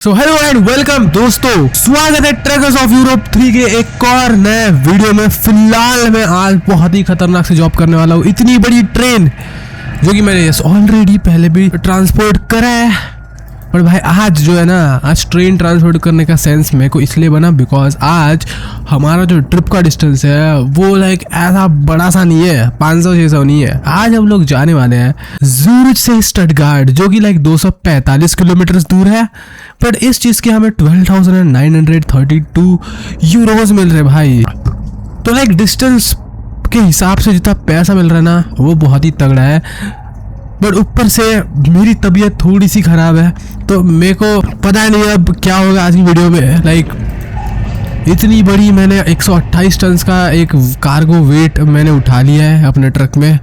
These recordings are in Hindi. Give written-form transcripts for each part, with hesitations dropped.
सो हेलो एंड वेलकम दोस्तों, स्वागत है ट्रैकर्स ऑफ यूरोप 3 के एक और नए वीडियो में। फिलहाल मैं आज बहुत ही खतरनाक से जॉब करने वाला हूँ। इतनी बड़ी ट्रेन जो कि मैंने ऑलरेडी पहले भी ट्रांसपोर्ट करा है, पर भाई आज जो है ना, आज ट्रेन ट्रांसपोर्ट करने का सेंस मेरे को इसलिए बना बिकॉज आज हमारा जो ट्रिप का डिस्टेंस है वो लाइक ऐसा बड़ा सा नहीं है, 500-600 नहीं है। आज हम लोग जाने वाले हैं ज़ूरिच से स्टटगार्ट, जो कि लाइक 245 किलोमीटर दूर है, बट इस चीज़ के हमें 12,932 यूरोज मिल रहे भाई। तो लाइक डिस्टेंस के हिसाब से जितना पैसा मिल रहा है ना वो बहुत ही तगड़ा है, बट ऊपर से मेरी तबीयत थोड़ी सी ख़राब है, तो मेरे को पता नहीं अब क्या होगा आज की वीडियो में। लाइक इतनी बड़ी मैंने 128 टन का एक कार्गो वेट मैंने उठा लिया है अपने ट्रक में।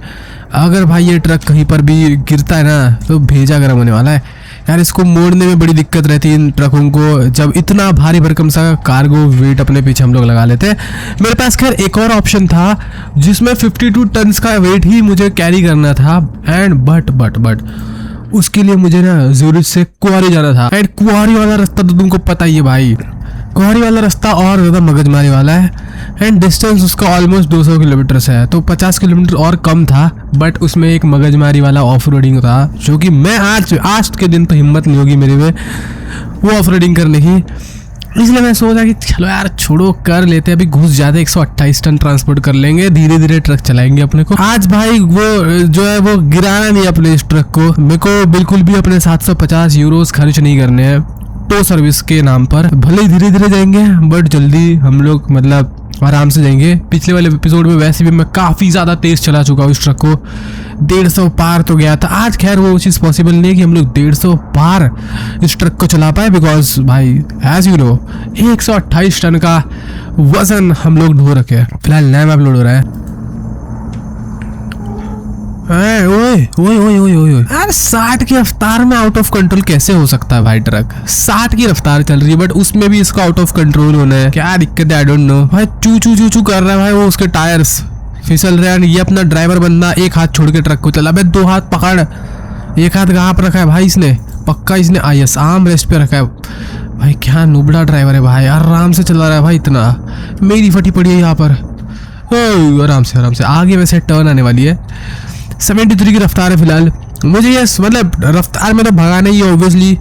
अगर भाई ये ट्रक कहीं पर भी गिरता है ना तो भेजा गर्म होने वाला है यार। इसको मोड़ने में बड़ी दिक्कत रहती है इन ट्रकों को, जब इतना भारी भरकम सा कार्गो वेट अपने पीछे हम लोग लगा लेते हैं। मेरे पास खैर एक और ऑप्शन था जिसमें 52 टन का वेट ही मुझे कैरी करना था, एंड बट उसके लिए मुझे ना ज़ूरिच से कुआरी जाना था। एंड कुआरी वाला रास्ता तो तुमको पता ही है भाई, कुआरी वाला रास्ता और ज़्यादा मगजमारी वाला है, एंड डिस्टेंस उसका ऑलमोस्ट 200 किलोमीटर है, तो 50 किलोमीटर और कम था, बट उसमें एक मगजमारी वाला ऑफ रोडिंग था, जो कि मैं आज के दिन तो हिम्मत नहीं होगी मेरे में वो ऑफ रोडिंग करने की। इसलिए मैं सोचा कि चलो यार छोड़ो, कर लेते हैं। अभी घुस जाते 128 टन ट्रांसपोर्ट कर लेंगे, धीरे धीरे ट्रक चलाएंगे अपने को। आज भाई वो जो है वो गिराना नहीं अपने इस ट्रक को। मेरे को बिल्कुल भी अपने 750 यूरोज खर्च नहीं करने हैं टो सर्विस के नाम पर। भले ही धीरे धीरे जाएंगे बट जल्दी हम लोग मतलब आराम से जाएंगे। पिछले वाले एपिसोड में वैसे भी मैं काफ़ी ज़्यादा तेज़ चला चुका हूँ इस ट्रक को, 150 पार तो गया था। आज खैर वो चीज़ पॉसिबल नहीं है कि हम लोग 150 पार इस ट्रक को चला पाए, बिकॉज भाई एज यू नो 128 टन का वजन हम लोग ढो रखे हैं। फिलहाल नया मैप लोड हो रहा है। ओए यार 60 की रफ्तार में आउट ऑफ कंट्रोल कैसे हो सकता है भाई? ट्रक 60 की रफ्तार चल रही है बट उसमें भी इसका आउट ऑफ कंट्रोल होना है, क्या दिक्कत है? आई डोंट नो भाई। चू कर रहा है भाई, वो उसके टायर्स फिसल रहे हैं। ये अपना ड्राइवर बंदा एक हाथ छोड़ के ट्रक को चला, भाई 2 हाथ पकड़, एक हाथ कहाँ पर रखा है भाई इसने? पक्का इसने आईएस आर्म रेस्ट पे रखा है भाई। क्या नुबड़ा ड्राइवर है भाई, आराम से चला रहा है भाई। इतना मेरी फटी पड़ी है यहाँ पर। आराम से आगे वैसे टर्न आने वाली है। 73 की रफ्तार है फिलहाल। मुझे ये मतलब रफ्तार में तो भगाना ही है ऑब्वियसली,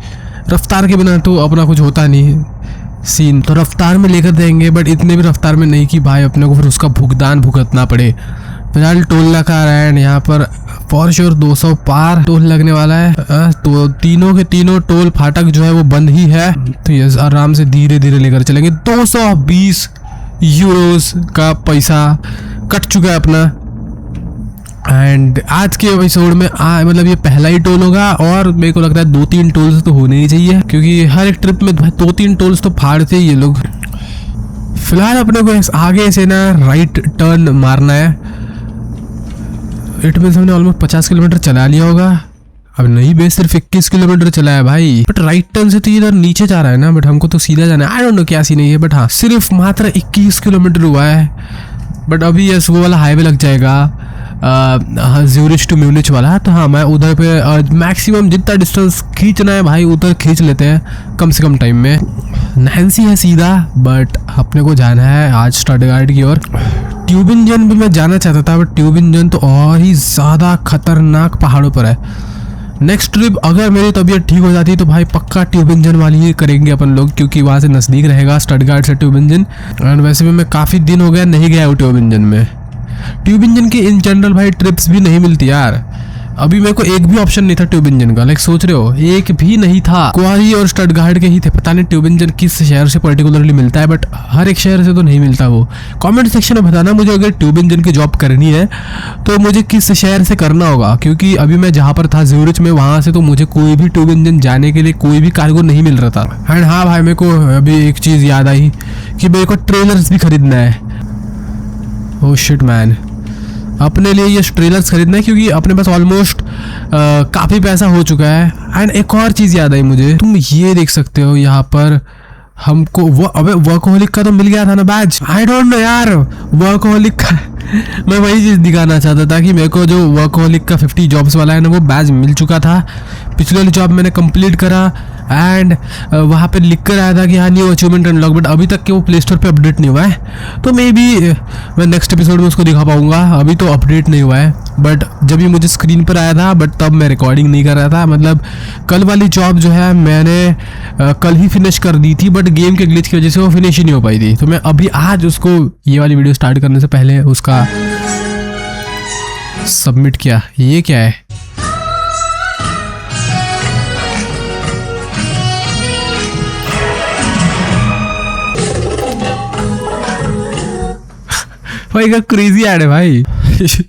रफ्तार के बिना तो अपना कुछ होता नहीं सीन, तो रफ्तार में लेकर देंगे, बट इतने भी रफ्तार में नहीं कि भाई अपने को फिर उसका भुगतान भुगतना पड़े। फिलहाल टोल लगा रहा है यहाँ पर फॉर श्योर 200 पार टोल लगने वाला है। तो तीनों के तीनों टोल फाटक जो है वो बंद ही है, तो ये आराम से धीरे धीरे लेकर चलेंगे। 220 यूरोज का पैसा कट चुका है अपना। एंड आज के एपिसोड में मतलब ये पहला ही टोल होगा, और मेरे को लगता है 2-3 टोल्स तो होने ही चाहिए, क्योंकि हर एक ट्रिप में 2-3 टोल्स तो फाड़ते ही ये लोग। फिलहाल अपने को आगे से ना राइट टर्न मारना है। इट मीन्स हमने ऑलमोस्ट 50 किलोमीटर चला लिया होगा। अब नहीं बे, सिर्फ 21 किलोमीटर चला है भाई, बट राइट टर्न से तो इधर नीचे जा रहा है ना, बट हमको तो सीधा जाना है। आई डोंट नो क्या सीन है ये, बट हाँ सिर्फ मात्र 21 किलोमीटर हुआ है। बट अभी ये वो वाला हाईवे लग जाएगा ज़ूरिच टू म्यूनिच वाला, तो हाँ मैं उधर पे मैक्सिमम जितना डिस्टेंस खींचना है भाई उधर खींच लेते हैं कम से कम टाइम में। नैन्सी है सीधा, बट अपने को जाना है आज स्टटगार्ट की ओर। ट्यूब इंजन भी मैं जाना चाहता था, बट ट्यूब इंजन तो और ही ज़्यादा खतरनाक पहाड़ों पर है। नेक्स्ट ट्रिप अगर मेरी तबीयत ठीक हो जाती है तो भाई पक्का ट्यूब इंजन वाली ही करेंगे अपन लोग, क्योंकि वहाँ से नज़दीक रहेगा स्टटगार्ट से ट्यूब इंजन। एंड वैसे भी मैं काफ़ी दिन हो गया नहीं गया हूँ ट्यूब इंजन में। ट्यूब इंजन की इन जनरल भाई ट्रिप्स भी नहीं मिलती यार। अभी मेरे को एक भी ऑप्शन नहीं था ट्यूब इंजन का, लाइक सोच रहे हो एक भी नहीं था। कुआरी और स्टटगार्ट के ही थे। पता नहीं ट्यूब इंजन किस शहर से पर्टिकुलरली मिलता है, बट हर एक शहर से तो नहीं मिलता वो। कमेंट सेक्शन में बताना मुझे, अगर ट्यूब इंजन की जॉब करनी है तो मुझे किस शहर से करना होगा, क्योंकि अभी मैं जहाँ पर था ज़ूरिच में, वहाँ से तो मुझे कोई भी ट्यूब इंजन जाने के लिए कोई भी कार्गो नहीं मिल रहा था। एंड हाँ भाई मेरे को अभी एक चीज़ याद आई कि मेरे को ट्रेलर्स भी खरीदना है। ओह शिट मैन, अपने लिए ये ट्रेलर्स खरीदना है, क्योंकि अपने पास ऑलमोस्ट काफ़ी पैसा हो चुका है। एंड एक और चीज़ याद आई मुझे, तुम ये देख सकते हो यहाँ पर हमको वो अबे वर्कहोलिक का तो मिल गया था ना बैज। आई डोंट नो यार वर्कहोलिक का मैं वही चीज़ दिखाना चाहता था कि मेरे को जो वर्कहोलिक का 50 जॉब्स वाला है ना वो बैज मिल चुका था, पिछले वाली जॉब मैंने कंप्लीट करा एंड वहाँ पे लिख कर आया था कि हाँ न्यू अचीवमेंट अनलॉक, बट अभी तक के वो प्ले स्टोर पर अपडेट नहीं हुआ है। तो मे बी मैं नेक्स्ट एपिसोड में उसको दिखा पाऊँगा। अभी तो अपडेट नहीं हुआ है, बट जब ये मुझे स्क्रीन पर आया था बट तब मैं रिकॉर्डिंग नहीं कर रहा था। मतलब कल वाली जॉब जो है मैंने कल ही फिनिश कर दी थी, बट गेम के ग्लिच की वजह से वो फिनिश ही नहीं हो पाई थी। तो मैं अभी आज उसको ये वाली वीडियो स्टार्ट करने से पहले उसका सबमिट किया। ये क्या है? भाई का क्रेजी ऐड है भाई।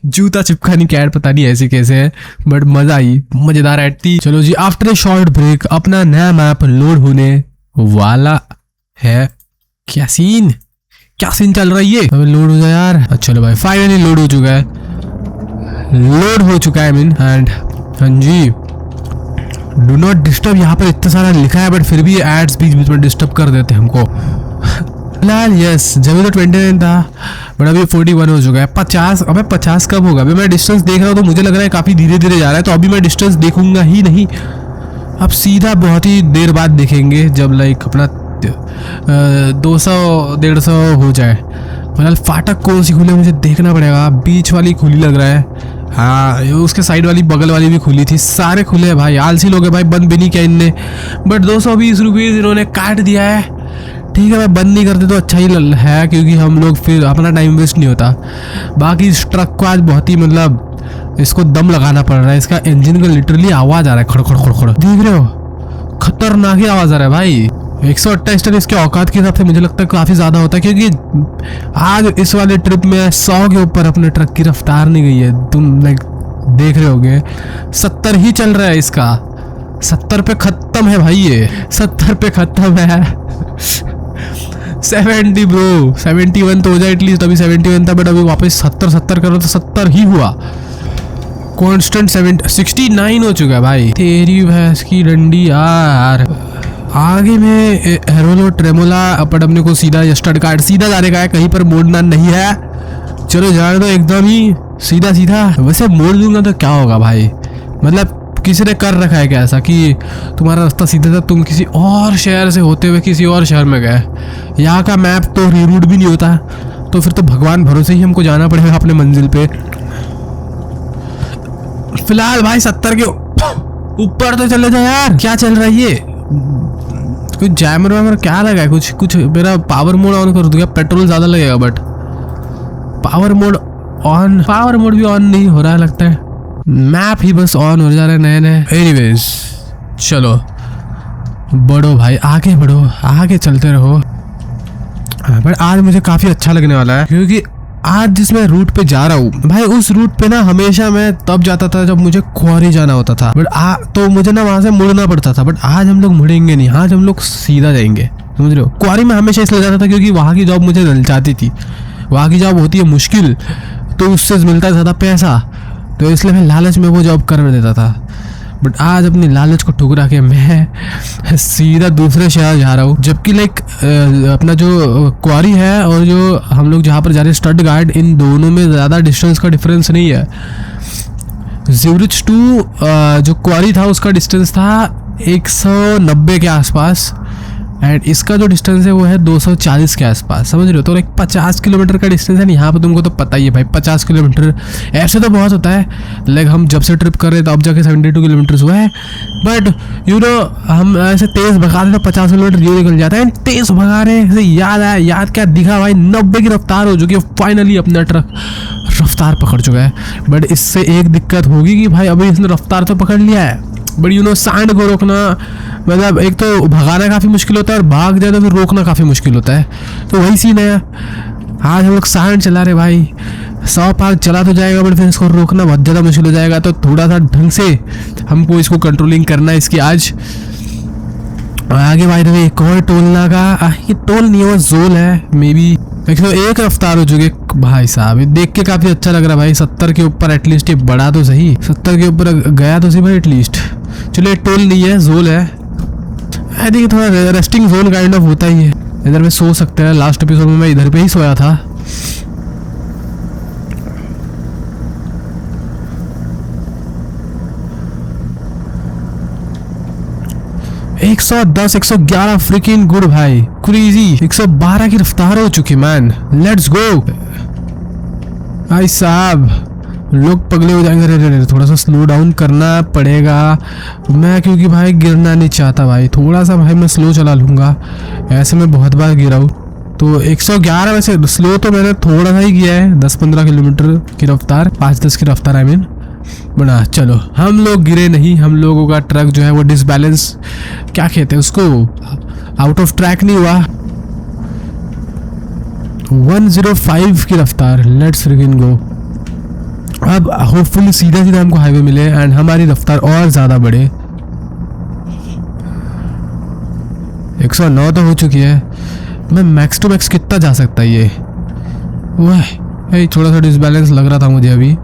जूता चिपकानी की ऐड पता नहीं ऐसे कैसे है, बट मजा आई, मजेदार ऐड थी। चलो जी, आफ्टर ए शॉर्ट ब्रेक अपना नया मैप लोड होने वाला है। क्या सीन चल रहा है ये? अबे लोड हो जाए यार। चलो भाई फाइनली लोड हो चुका है, लोड हो चुका है मीन। एंड हाँ जी, डू नॉट डिस्टर्ब यहाँ पर इतना सारा लिखा है, बट फिर भी एड्स बीच बीच में डिस्टर्ब कर देते हैं हमको। फिलहाल यस, जब तो 29 था बट अभी 41 हो चुका है। 50, अबे 50 कब होगा? अभी मैं डिस्टेंस देख रहा हूँ तो मुझे लग रहा है काफ़ी धीरे धीरे जा रहा है, तो अभी मैं डिस्टेंस देखूंगा ही नहीं। अब सीधा बहुत ही देर बाद देखेंगे जब लाइक अपना 200-150 हो जाए। फिलहाल फाटक कौन सी खुली है मुझे देखना पड़ेगा। बीच वाली खुली लग रहा है, हाँ उसके साइड वाली बगल वाली भी खुली थी। सारे खुले हैं भाई, आलसी लोग हैं भाई, बंद भी नहीं किया इनने। बट 220 रुपीज़ इन्होंने काट दिया है। ठीक है, मैं बंद नहीं करते तो अच्छा ही है, क्योंकि हम लोग फिर अपना टाइम वेस्ट नहीं होता। बाकी इस ट्रक को आज बहुत ही मतलब इसको दम लगाना पड़ रहा है। इसका इंजन का लिटरली आवाज़ आ रहा है, खड़ खड़ खड़ खड़, देख रहे हो? खतरनाक ही आवाज़ आ रहा है भाई। 128 टन इसके औकात के हिसाब से मुझे लगता है काफ़ी ज़्यादा होता है, क्योंकि आज इस वाले ट्रिप में 100 के ऊपर अपने ट्रक की रफ्तार नहीं गई है। तुम लाइक देख रहे होगे 70 ही चल रहा है इसका। 70 पे ख़त्म है भाई, ये 70 पे ख़त्म है। 70 ब्रो, 71 तो हो जाए एटलीस्ट। अभी 71 था बट अभी वापस 70 करो तो 70 ही हुआ। कांस्टेंट 69 हो चुका है भाई। तेरी भैंस की डंडी यार। आगे में हेरोलो ट्रेमोला अपन अपने को सीधा स्टड कार्ड सीधा जाने का है, कहीं पर मोड़ना नहीं है। चलो जाने दो एकदम ही सीधा सीधा। वैसे मोड़ दूंगा तो क्या होगा भाई? मतलब किसी ने कर रखा है क्या ऐसा कि तुम्हारा रास्ता सीधा था, तुम किसी और शहर से होते हुए किसी और शहर में गए? यहाँ का मैप तो रीरूट भी नहीं होता, तो फिर तो भगवान भरोसे ही हमको जाना पड़ेगा अपने मंजिल पे। फिलहाल भाई 70 के ऊपर तो चले जाए यार। क्या चल रहा है ये? कुछ जैमर वैमर क्या लगा है? कुछ मेरा पावर मोड ऑन कर दूंगा, पेट्रोल ज़्यादा लगेगा। बट पावर मोड भी ऑन नहीं हो रहा है लगता है। मैप ही बस ऑन हो जा रहा है नए नए। एनीवेज चलो बढ़ो भाई, आगे बढ़ो, आगे चलते रहो। बट आज मुझे काफ़ी अच्छा लगने वाला है, क्योंकि आज जिस मैं रूट पे जा रहा हूँ भाई, उस रूट पे ना हमेशा मैं तब जाता था जब मुझे क्वारी जाना होता था। बट तो मुझे ना वहाँ से मुड़ना पड़ता था। बट आज हम लोग मुड़ेंगे नहीं, आज हम लोग सीधा जाएंगे, समझ रहे हो? क्वारी में हमेशा इसलिए जाता था क्योंकि वहाँ की जॉब मुझे ललचाती थी। वहाँ की जॉब होती है मुश्किल, तो उससे मिलता है ज़्यादा पैसा, तो इसलिए मैं लालच में वो जॉब कर देता था। बट आज अपनी लालच को ठुकरा के मैं सीधा दूसरे शहर जा रहा हूँ। जबकि लाइक अपना जो क्वारी है और जो हम लोग जहाँ पर जा रहे हैं स्टड गार्ड, इन दोनों में ज़्यादा डिस्टेंस का डिफरेंस नहीं है। ज़्यूरिच टू जो क्वारी था उसका डिस्टेंस था 190 के आसपास, एंड इसका जो डिस्टेंस है वो है 240 के आसपास, समझ रहे हो? तो लाइक 50 किलोमीटर का डिस्टेंस है। यहाँ पर तुमको तो पता ही है भाई, 50 किलोमीटर ऐसे तो बहुत होता है। लाइक हम जब से ट्रिप कर रहे थे अब जाके 72 किलोमीटर हुआ है। बट यू नो हम ऐसे तेज़ भगा रहे तो 50 किलोमीटर यूँ निकल जाता है। तेज़ भगा रहे ऐसे याद आया, याद क्या दिखा भाई, 90 की रफ्तार हो चुकी है। फाइनली अपना ट्रक रफ्तार पकड़ चुका है। बट इससे एक दिक्कत होगी कि भाई अभी इसने रफ्तार तो पकड़ लिया है, बट यू नो सांड को रोकना, मतलब एक तो भगाना काफ़ी मुश्किल होता है और भाग जाए तो फिर रोकना काफ़ी मुश्किल होता है। तो वही सीन है। आज हम लोग सांड चला रहे भाई, 100 पार चला तो जाएगा बट फिर इसको रोकना बहुत ज़्यादा मुश्किल हो जाएगा। तो थोड़ा सा ढंग से हमको इसको कंट्रोलिंग करना है इसकी आज। आगे भाई एक और टोल नाका, ये टोल नहीं है वो जोल है मे बी। एक रफ्तार हो चुके भाई साहब, ये देख के काफ़ी अच्छा लग रहा है भाई। 70 के ऊपर एटलीस्ट ये बढ़ा तो सही, 70 के ऊपर गया तो सही भाई एटलीस्ट। चलो ये टोल नहीं है, जोल है। आई थिंक थोड़ा रेस्टिंग जोन काइंड ऑफ होता ही है, इधर पे सो सकते हैं। लास्ट एपिसोड में मैं इधर पे ही सोया था। 110 111 फ्रिकिंग गुड भाई, क्रेजी। 112 की रफ्तार हो चुकी मैन, लेट्स गो भाई साहब। लोग पगले हो जाएंगे। अरे थोड़ा सा स्लो डाउन करना पड़ेगा मैं, क्योंकि भाई गिरना नहीं चाहता भाई। थोड़ा सा भाई मैं स्लो चला लूँगा, ऐसे मैं बहुत बार गिरा हूँ। तो 111 वैसे स्लो तो मैंने थोड़ा सा ही किया है, 10-15 किलोमीटर की रफ्तार, 5-10 की रफ्तार आई मीन। बना चलो, हम लोग गिरे नहीं। हम लोगों का ट्रक जो है वो डिसबैलेंस, क्या कहते हैं उसको, आउट ऑफ ट्रैक नहीं हुआ। 105 की रफ्तार, लेट्स फ्रिकिंग गो। अब होपफुली सीधा सीधा हमको हाईवे मिले एंड हमारी रफ्तार और ज़्यादा बढ़े। 109 तो हो चुकी है। मैं मैक्स टू मैक्स कितना जा सकता है ये? वह थोड़ा सा डिसबैलेंस लग रहा था मुझे, अभी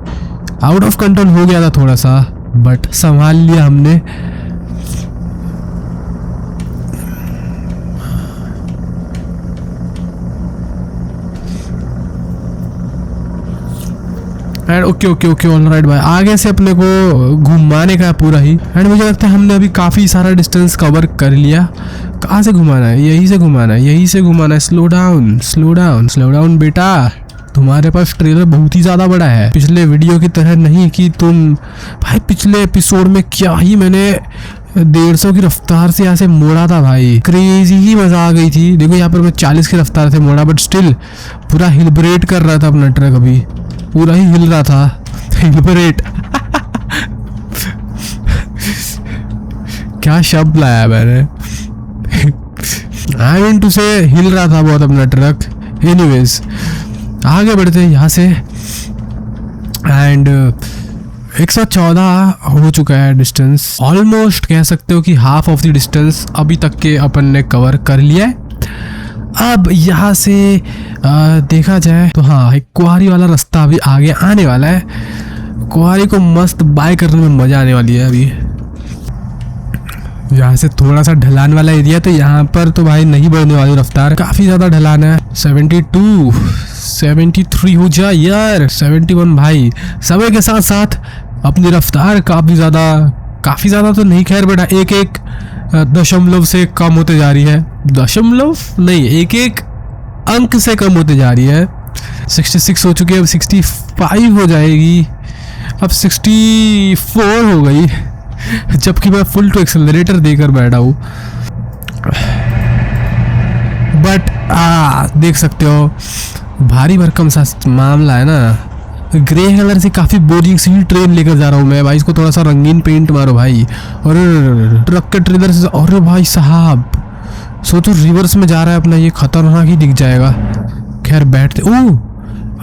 आउट ऑफ कंट्रोल हो गया था थोड़ा सा, बट संभाल लिया हमने। एंड ओके ऑलराइट भाई, आगे से अपने को घुमाने का पूरा ही। एंड मुझे लगता है हमने अभी काफ़ी सारा डिस्टेंस कवर कर लिया। कहाँ से घुमाना है? यहीं से घुमाना है, यहीं से घुमाना है। स्लो डाउन बेटा, तुम्हारे पास ट्रेलर बहुत ही ज़्यादा बड़ा है। पिछले वीडियो की तरह नहीं कि तुम भाई, पिछले एपिसोड में क्या ही मैंने 150 की रफ्तार से यहाँ से मोड़ा था भाई, क्रेजी ही मजा आ गई थी। देखो यहाँ पर मैं 40 की रफ्तार से मोड़ा, बट स्टिल पूरा हिलब्रेट कर रहा था अपना ट्रक, अभी पूरा ही हिल रहा था। हिलब्रेट क्या शब्द लाया मैंने। आई मीन टू से हिल रहा था बहुत अपना ट्रक। एनीवेज आगे बढ़ते हैं यहाँ से। एंड 114 हो चुका है डिस्टेंस, ऑलमोस्ट कह सकते हो कि हाफ ऑफ द डिस्टेंस अभी तक के अपन ने कवर कर लिया है। अब यहाँ से देखा जाए तो हाँ, एक कुआरी वाला रास्ता अभी आगे आने वाला है। कुआरी को मस्त बाय करने में मजा आने वाली है। अभी यहाँ से थोड़ा सा ढलान वाला एरिया, तो यहाँ पर तो भाई नहीं बढ़ने वाली रफ्तार, काफ़ी ज़्यादा ढलान है। 72 73 हो जाए यार, 71 भाई। समय के साथ साथ अपनी रफ्तार काफ़ी ज़्यादा तो नहीं खैर बेटा, एक दशमलव से कम होते जा रही है। दशमलव नहीं, एक अंक से कम होते जा रही है। 66 हो चुकी है, अब 65 हो जाएगी, अब 64 हो गई, जबकि मैं फुल टू एक्सेलरेटर देकर बैठा हूँ। बट देख सकते हो भारी भरकम सा मामला है ना। ग्रे कलर से काफ़ी बोरिंग सी ट्रेन लेकर जा रहा हूँ मैं भाई, इसको थोड़ा सा रंगीन पेंट मारो भाई। और ट्रक के ट्रेलर से, अरे भाई साहब सोचो रिवर्स में जा रहा है अपना, ये खतरनाक ही दिख जाएगा। खैर बैठते, ओह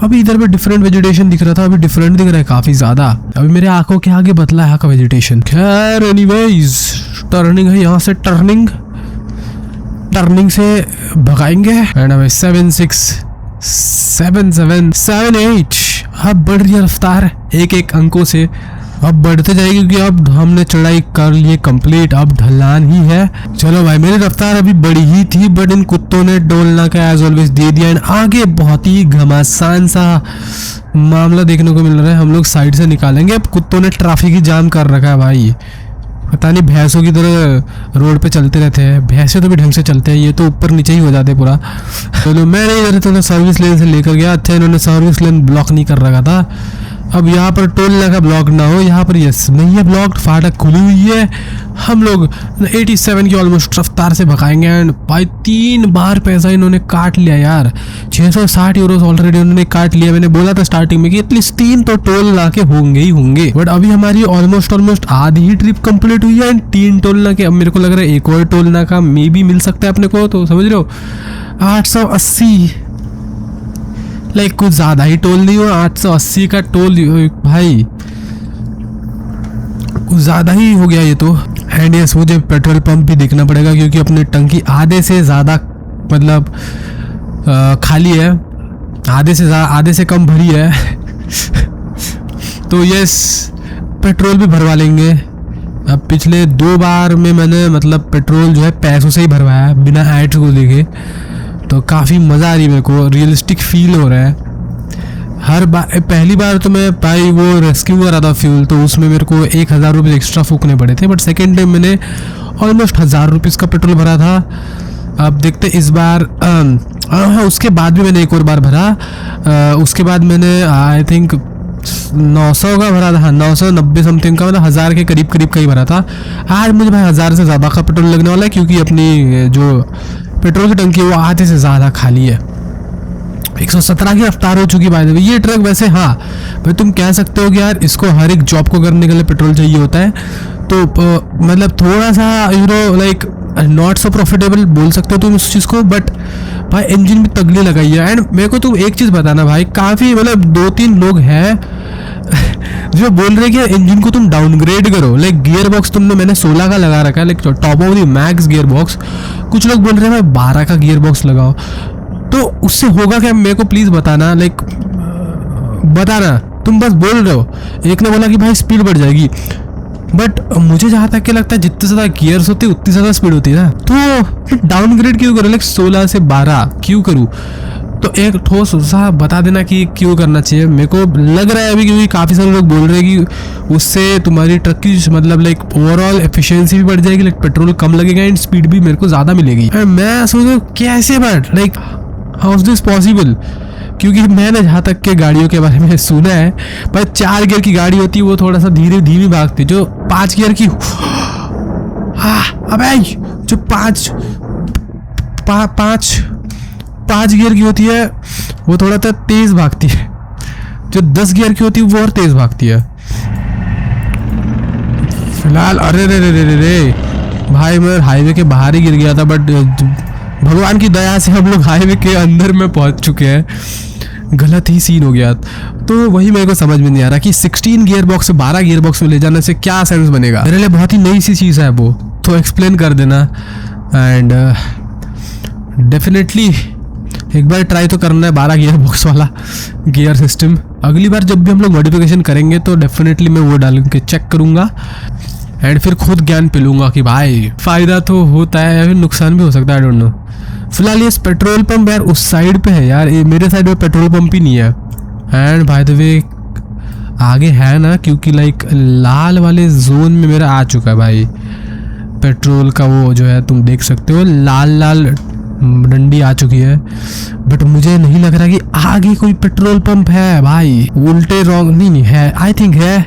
अभी इधर पे डिफरेंट वेजिटेशन दिख रहा था, अभी डिफरेंट दिख रहा है काफ़ी ज़्यादा। अभी मेरे आंखों के आगे बदला है यहाँ का वेजिटेशन। खैर एनीवेज टर्निंग है, यहाँ से टर्निंग से भगाएंगे। एंड अभी 76 77 78 अब बढ़ रही है रफ्तार एक अंकों से, अब बढ़ते जाएगी क्योंकि अब हमने चढ़ाई कर ली कंप्लीट, अब ढलान ही है। चलो भाई, मेरी रफ्तार अभी बड़ी ही थी, बट इन कुत्तों ने डोलना का एज ऑलवेज दे दिया। एंड आगे बहुत ही घमासान सा मामला देखने को मिल रहा है। हम लोग साइड से निकालेंगे, अब कुत्तों ने ट्रैफिक ही जाम कर रखा है भाई। पता नहीं भैंसों की तरह रोड पे चलते रहते हैं, भैंसे तो भी ढंग से चलते हैं, ये तो ऊपर नीचे ही हो जाते पूरा। चलो मैंने इधर तो सर्विस लेन से लेकर गया। अच्छा इन्होंने सर्विस लेन ब्लॉक नहीं कर रखा था। अब यहाँ पर टोल नाका ब्लॉक ना हो, यहाँ पर यस नहीं है ब्लॉक, फाटक खुली हुई है। हम लोग 87 की ऑलमोस्ट रफ्तार से भगाएंगे। एंड भाई 3 बार पैसा इन्होंने काट लिया यार, 660 यूरोस ऑलरेडी उन्होंने काट लिया। मैंने बोला था स्टार्टिंग में कि एटलीस्ट 3 तो टोल नाके होंगे ही होंगे, बट अभी हमारी ऑलमोस्ट आधी ही ट्रिप कंप्लीट हुई है। एंड 3 टोल नाके, अब मेरे को लग रहा है एक और टोल नाका मे भी मिल सकता है अपने को, तो समझ रहे हो 880 लाइक कुछ ज़्यादा ही टोल नहीं हुआ। 880 का टोल भाई कुछ ज़्यादा ही हो गया ये तो। एंड यस मुझे पेट्रोल पंप भी देखना पड़ेगा क्योंकि अपनी टंकी आधे से ज़्यादा मतलब खाली है, आधे से कम भरी है। तो यस पेट्रोल भी भरवा लेंगे। अब पिछले 2 बार में मैंने मतलब पेट्रोल जो है पैसों से ही भरवाया है बिना एड्स को देखे, तो काफ़ी मज़ा आ रही है मेरे को, रियलिस्टिक फील हो रहा है हर बार। पहली बार तो मैं भाई वो रेस्क्यू कर रहा था फ्यूल, तो उसमें मेरे को 1000 रुपये एक्स्ट्रा फूकने पड़े थे, बट सेकेंड टाइम मैंने ऑलमोस्ट 1000 रुपीज़ का पेट्रोल भरा था। अब देखते इस बार हाँ, उसके बाद भी मैंने एक और बार भरा। उसके बाद मैंने आई थिंक 900 का भरा था। हाँ, 990 समथिंग का, मतलब 1000 के करीब का ही भरा था। आज मुझे भाई 1000 से ज़्यादा का पेट्रोल लगने वाला है, क्योंकि अपनी जो पेट्रोल की टंकी है वो आधे से ज़्यादा खाली है। 117 की रफ्तार हो चुकी बाय द वे। ये ट्रक वैसे हाँ भाई तुम कह सकते हो कि यार इसको हर एक जॉब को करने के लिए पेट्रोल चाहिए होता है, तो मतलब थोड़ा सा लाइक नॉट सो प्रॉफिटेबल बोल सकते हो तुम इस चीज़ को, बट भाई इंजन भी तगड़ी लगाई है। एंड मेरे को तुम एक चीज़ बताना भाई, काफ़ी मतलब 2-3 लोग हैं जो बोल रहे कि इंजन को तुम डाउनग्रेड करो, लाइक गियर बॉक्स तुमने मैंने 16 का लगा रखा है, like top of the max gear box. कुछ लोग बोल रहे हैं भाई 12 का गियर बॉक्स लगाओ, तो उससे होगा क्या मेरे को प्लीज़ बताना, लाइक बताना। तुम बस बोल रहे हो, एक ने बोला कि भाई स्पीड बढ़ जाएगी, बट मुझे जहाँ तक के लगता है जितने ज़्यादा गियर्स होते हैं उतनी ज़्यादा स्पीड होती है ना, तो डाउनग्रेड क्यों करूँ, लाइक 16 से 12 क्यों करूँ? तो एक ठोस सा बता देना कि क्यों करना चाहिए। मेरे को लग रहा है अभी, क्योंकि काफ़ी सारे लोग बोल रहे हैं कि उससे तुम्हारी ट्रक की मतलब लाइक ओवरऑल एफिशिएंसी भी बढ़ जाएगी, लाइक पेट्रोल कम लगेगा एंड स्पीड भी मेरे को ज़्यादा मिलेगी। मैं सोचूं कैसे बढ़, like how is this possible? क्योंकि मैंने जहाँ तक के गाड़ियों के बारे में सुना है, पर 4 गियर की गाड़ी होती है वो थोड़ा सा धीमी भागती, जो 5 गियर की अबे जो 5 गियर की होती है वो थोड़ा सा तेज भागती है, जो 10 गियर की होती है वो और तेज भागती है। फिलहाल अरे रे रे रे रे रे भाई मैं हाईवे के बाहर ही गिर गया था, बट भगवान की दया से हम लोग हाईवे के अंदर में पहुंच चुके हैं। गलत ही सीन हो गया, तो वही मेरे को समझ में नहीं आ रहा कि 16 गियर बॉक्स से 12 गियर बॉक्स में ले जाने से क्या सेंस बनेगा। मेरे लिए बहुत ही नई सी चीज़ है वो, तो एक्सप्लेन कर देना। एंड डेफिनेटली एक बार ट्राई तो करना है 12 गियर बॉक्स वाला गियर सिस्टम। अगली बार जब भी हम लोग मॉडिफिकेशन करेंगे तो डेफिनेटली मैं वो डाल के चेक करूँगा एंड फिर खुद ज्ञान पिलूंगा कि भाई फ़ायदा तो होता है या फिर नुकसान भी हो सकता है, आई डोंट नो। फिलहाल ये पेट्रोल पंप यार उस साइड पे है यार, ये मेरे साइड में पेट्रोल पंप ही नहीं है। एंड बाय द वे आगे है ना, क्योंकि लाइक लाल वाले जोन में मेरा आ चुका है भाई पेट्रोल का, वो जो है तुम देख सकते हो लाल डंडी आ चुकी है, बट मुझे नहीं लग रहा कि आगे कोई पेट्रोल पंप है भाई। उल्टे रॉन्ग नहीं है, आई थिंक है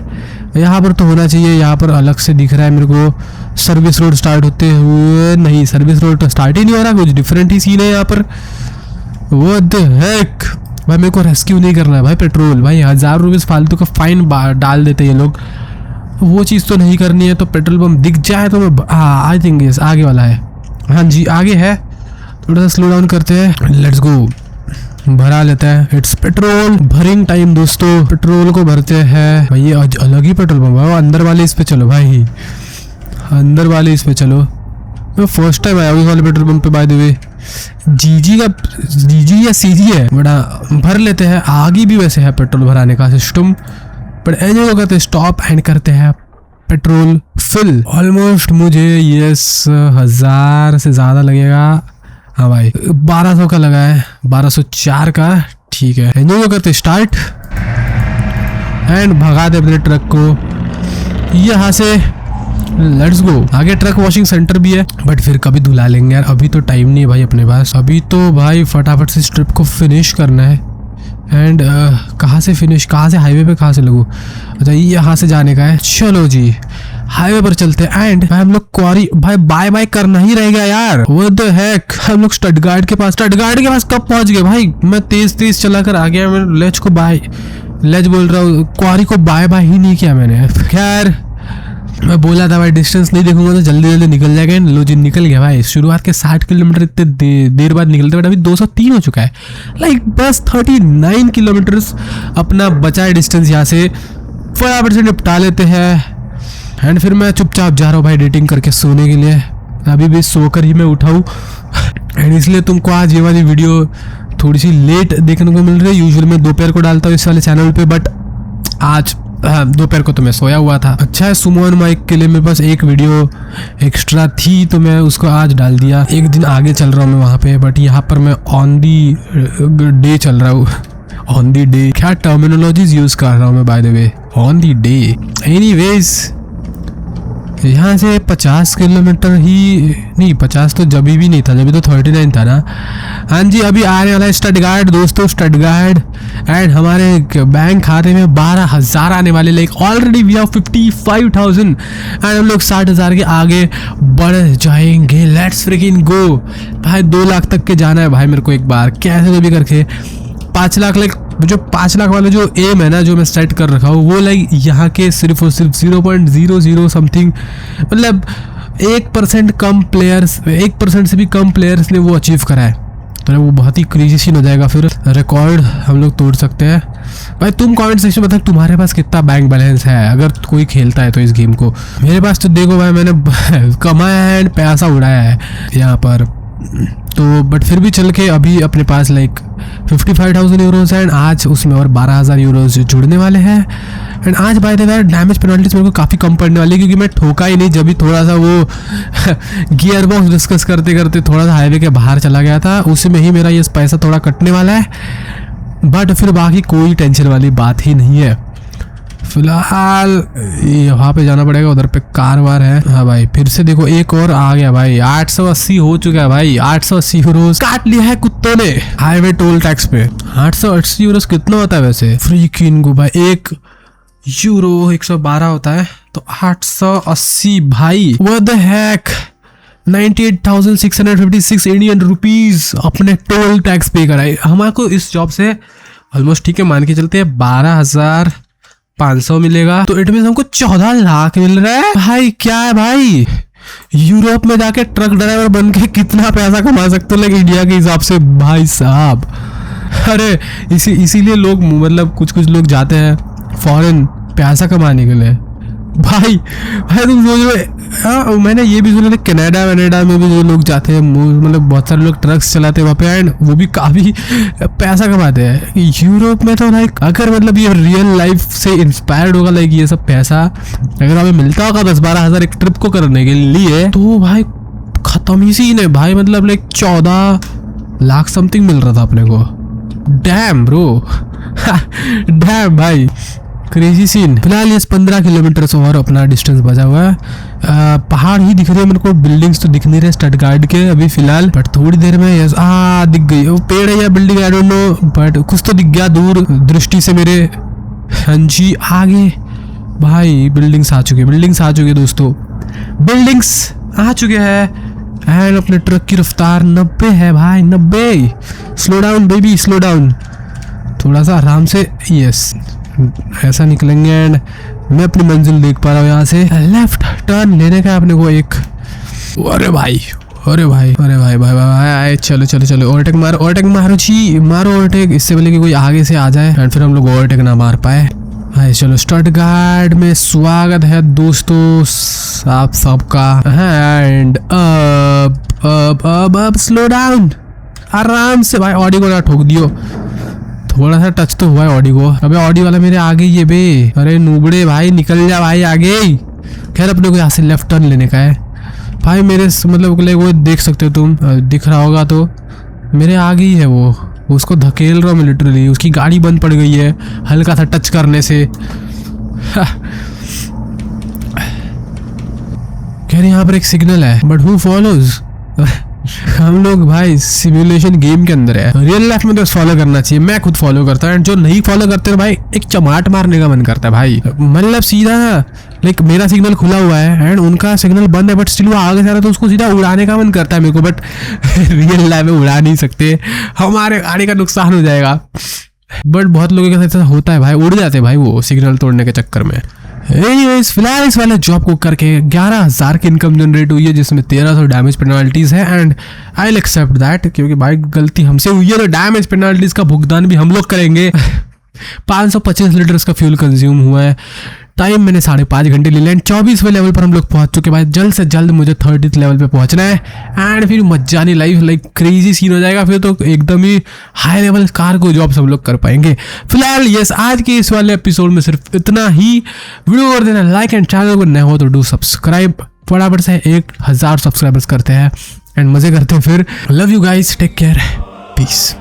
यहाँ पर तो होना चाहिए। यहाँ पर अलग से दिख रहा है मेरे को सर्विस रोड स्टार्ट होते हुए, नहीं सर्विस रोड तो स्टार्ट ही नहीं हो रहा, कुछ डिफरेंट ही सीन है यहाँ पर। वो द हेक भाई मेरे को रेस्क्यू नहीं करना है भाई पेट्रोल, भाई 1000 रुपीज़ फालतू का फाइन डाल देते ये लोग, वो चीज़ तो नहीं करनी है। तो पेट्रोल पंप दिख जाए तो मैं आई थिंक यस आगे वाला है, हाँ जी आगे है। थोड़ा सा स्लो डाउन करते हैं, लेट्स गो भरा लेते हैं। इट्स पेट्रोल भरिंग टाइम दोस्तों, पेट्रोल को भरते हैं भाई। ये अलग ही पेट्रोल पंप है, अंदर वाले इस पे चलो भाई, अंदर वाले इस पे चलो। मैं फर्स्ट टाइम आया उस वाले पेट्रोल पंप पे बाय द वे। जीजी या सीजी है, बड़ा भर लेते हैं। आगे भी वैसे है पेट्रोल भराने का सिस्टम, पर एंजॉय को करते स्टॉप एंड करते हैं पेट्रोल फिल। ऑलमोस्ट मुझे ये 1000 से ज़्यादा लगेगा, हाँ भाई 1200 का लगा है, 1204 का, ठीक है। एंजॉय करते स्टार्ट एंड भगा दे अपने ट्रक को यहाँ से, लेट्स गो। आगे ट्रक वॉशिंग सेंटर भी है, बट फिर कभी धुला लेंगे यार, अभी तो टाइम नहीं है भाई अपने पास। अभी तो भाई फटाफट से इस ट्रिप को फिनिश करना है। एंड कहाँ से फिनिश, कहाँ से हाईवे पे कहाँ से लगूँ? अच्छा यहाँ से जाने का है, चलो जी हाईवे पर चलते हैं। एंड भाई हम लोग क्वारी भाई बाय बाय करना ही रह गया यार, व्हाट द हेक। हम लोग स्टटगार्ड के पास कब पहुंच गए भाई? मैं तेज चला कर आ गया, मैं लेज बोल रहा हूँ, क्वारी को बाय बाय ही नहीं किया मैंने। खैर मैं बोला था भाई डिस्टेंस नहीं देखूंगा तो जल्दी निकल जाएगा। लो जी निकल गया भाई, शुरुआत के 60 किलोमीटर इतने देर बाद निकलते, बट अभी 203 हो चुका है। लाइक बस 39 किलोमीटर अपना बचा है डिस्टेंस। यहाँ से फटाफट से निपटा लेते हैं एंड फिर मैं चुपचाप जा रहा हूँ भाई एडिटिंग करके सोने के लिए। अभी भी सोकर ही मैं उठाऊँ एंड इसलिए तुमको आज ये वाली वीडियो थोड़ी सी लेट देखने को मिल रही है। यूजुअली मैं दोपहर को डालता हूँ इस वाले चैनल पे, बट आज दोपहर को तो मैं सोया हुआ था। अच्छा है सुमन माइक के लिए मेरे पास एक वीडियो एक्स्ट्रा थी तो मैं उसको आज डाल दिया। एक दिन आगे चल रहा हूँ मैं वहाँ पे, बट यहाँ पर मैं ऑन दी डे चल रहा हूँ। ऑन दी डे क्या टर्मिनोलॉजीज यूज कर रहा हूँ मैं by the way, on the day. Anyways यहाँ से 50 किलोमीटर ही नहीं, 50 तो जब भी नहीं था, जब तो 39 था ना। हाँ जी, अभी आने वाला है स्टटगार्ट दोस्तों, स्टटगार्ट। एंड हमारे बैंक खाते में 12,000 आने वाले, like already we have 55,000 and हम लोग 60,000 के आगे बढ़ जाएंगे। लेट्स फ्रिकिंग गो भाई। 2 लाख तक के जाना है भाई मेरे को एक बार, कैसे तो भी करके 5 लाख। लाइक जो 5 लाख वाला जो एम है ना, जो मैं सेट कर रखा हूँ, वो लाइक यहाँ के सिर्फ और सिर्फ 0.00 समथिंग, मतलब 1% कम प्लेयर्स, 1% से भी कम प्लेयर्स ने वो अचीव करा है। तो वो बहुत ही क्रेजी सीन हो जाएगा, फिर रिकॉर्ड हम लोग तोड़ सकते हैं। भाई तुम कमेंट सेक्शन में बताओ तुम्हारे पास कितना बैंक बैलेंस है, अगर कोई खेलता है तो इस गेम को। मेरे पास तो देखो भाई, मैंने कमाया है एंड पैसा उड़ाया है यहाँ पर तो, बट फिर भी चल के अभी अपने पास लाइक 55,000 यूरोज है एंड आज उसमें और 12,000 यूरोज जुड़ने वाले हैं। एंड आज by the way damage penalties मेरे को काफ़ी कम पड़ने वाली है, क्योंकि मैं ठोका ही नहीं। जब भी थोड़ा सा वो गियर बॉक्स डिस्कस करते करते थोड़ा सा हाईवे के बाहर चला गया था, उसी में ही मेरा ये पैसा थोड़ा कटने वाला है। बट फिर बाकी कोई टेंशन वाली बात ही नहीं है। फिलहाल वहाँ पे जाना पड़ेगा, उधर पे कार वार है। हाँ भाई, फिर से देखो एक और आ गया भाई। 880 हो चुका है भाई, 880 यूरोज काट लिया है कुत्तों ने हाईवे टोल टैक्स पे। 880 यूरोज कितना होता है वैसे? फ्री किन को भाई, 1 यूरो 112 होता है, तो 880 भाई, what the heck. 98,656 Indian rupees अपने टोल टैक्स पे कराए। हमारे को इस जॉब से ऑलमोस्ट ठीक है मान के चलते हैं 12,500 मिलेगा, तो इट मीन हमको 14 लाख मिल रहा है भाई। क्या है भाई, यूरोप में जाके ट्रक ड्राइवर बन के कितना पैसा कमा सकते हो लाइक इंडिया के हिसाब से भाई साहब। अरे इसीलिए लोग मतलब कुछ लोग जाते हैं फॉरेन पैसा कमाने के लिए। भाई तुम सोच रहे, मैंने ये भी सुना था कनाडा में भी जो लोग जाते हैं, मतलब बहुत सारे लोग ट्रक्स चलाते हैं वहाँ पे एंड वो भी काफ़ी पैसा कमाते हैं। यूरोप में तो लाइक अगर मतलब ये रियल लाइफ से इंस्पायर्ड होगा लाइक ये सब पैसा अगर हमें मिलता होगा 10-12 हज़ार एक ट्रिप को करने के लिए, तो भाई ख़त्म ही सीन है भाई। मतलब लाइक 14 लाख समथिंग मिल रहा था अपने को। डैम ब्रो डैम भाई, क्रेजी सीन। फिलहाल ये 15 किलोमीटर से और अपना डिस्टेंस बचा हुआ है। पहाड़ ही दिख रहे हैं मेरे को, बिल्डिंग्स तो दिख नहीं रहे स्टटगार्ट के अभी फिलहाल, बट थोड़ी देर में दिख गई वो पेड़ है या building, I don't know, but कुछ तो दिख गया दूर दृष्टि से मेरे। हाँ जी, आगे भाई बिल्डिंग्स आ चुके दोस्तों, बिल्डिंग्स आ चुके हैं एंड अपने ट्रक की रफ्तार 90 है भाई, 90। Slow down baby, slow down, थोड़ा सा आराम से। यस, ऐसा निकलेंगे एंड मैं अपनी मंजिल देख पा रहा हूँ। यहाँ से लेफ्ट टर्न लेने का अपने को एक। अरे भाई चलो ओवरटेक मारो जी, मारो ओवरटेक, इससे पहले कि कोई आगे से आ जाए एंड फिर हम लोग ओवरटेक ना मार पाए। भाई चलो, स्टटगार्ट में स्वागत है दोस्तों आप सबका। एंड अब स्लो डाउन आराम से भाई, ऑडी को ना ठोक दियो। थोड़ा सा टच तो हुआ है ऑडी को। अबे ऑडी वाला मेरे आगे ही है बे, अरे नूबड़े भाई निकल जा भाई आगे। खैर अपने को यहाँ से लेफ्ट टर्न लेने का है भाई। मेरे मतलब वो देख सकते हो तुम, दिख रहा होगा तो मेरे आगे ही है वो, उसको धकेल रहा हूँ मैं लिटरली। उसकी गाड़ी बंद पड़ गई है हल्का सा टच करने से। खैर यहाँ पर एक सिग्नल है, बट हु फॉलोज। हम लोग भाई सिमुलेशन गेम के अंदर है, रियल लाइफ में तो फॉलो करना चाहिए। मैं खुद फॉलो करता हूँ, जो नहीं फॉलो करते हैं भाई एक चमाट मारने का मन करता है भाई। मतलब सीधा लाइक मेरा सिग्नल खुला हुआ है एंड उनका सिग्नल बंद है, बट स्टिल वो आगे जा रहा है तो उसको सीधा उड़ाने का मन करता है मेरे को, बट रियल लाइफ में उड़ा नहीं सकते, हमारे गाड़ी का नुकसान हो जाएगा। बट बहुत लोगों के साथ ऐसा होता है भाई, उड़ जाते हैं भाई वो सिग्नल तोड़ने के चक्कर में। एनीवेज फिलहाल इस वाले जॉब को करके 11,000 की इनकम जनरेट हुई है, जिसमें 1300 डैमेज पेनल्टीज है and I will accept that, क्योंकि भाई गलती हमसे हुई है तो डैमेज पेनल्टीज का भुगतान भी हम लोग करेंगे। 525 लीटर्स का फ्यूल कंज्यूम हुआ है। टाइम मैंने 5.5 घंटे ले लिया। 24वें लेवल पर हम लोग पहुंच चुके भाई। जल्द से जल्द मुझे 30th लेवल पे पहुंचना है एंड फिर मजानी लाइफ लाइक क्रेजी सीन हो जाएगा। फिर तो एकदम ही हाई लेवल कार को जॉब सब लोग कर पाएंगे। फिलहाल यस, आज के इस वाले एपिसोड में सिर्फ इतना ही। वीडियो कर देना लाइक एंड चैनल को नए हो तो डू सब्सक्राइब। फटाफट से 1000 सब्सक्राइबर्स करते हैं एंड मजे करते हैं। फिर love you guys, take care, piece.